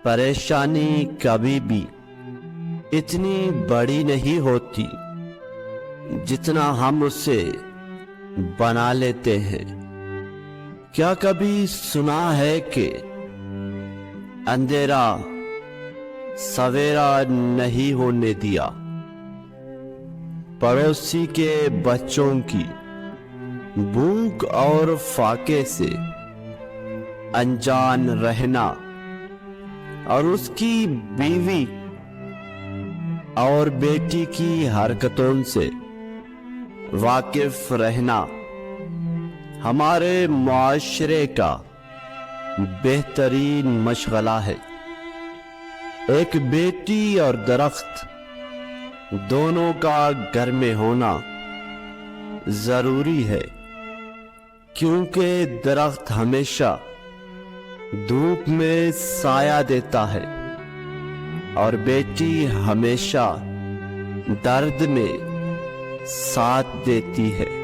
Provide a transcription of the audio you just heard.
پریشانی کبھی بھی اتنی بڑی نہیں ہوتی جتنا ہم اسے بنا لیتے ہیں۔ کیا کبھی سنا ہے کہ اندھیرا سویرا نہیں ہونے دیا؟ پڑوسی کے بچوں کی بھوک اور فاقے سے انجان رہنا اور اس کی بیوی اور بیٹی کی حرکتوں سے واقف رہنا ہمارے معاشرے کا بہترین مشغلہ ہے۔ ایک بیٹی اور درخت دونوں کا گھر میں ہونا ضروری ہے، کیونکہ درخت ہمیشہ دھوپ میں سایہ دیتا ہے اور بیٹی ہمیشہ درد میں ساتھ دیتی ہے۔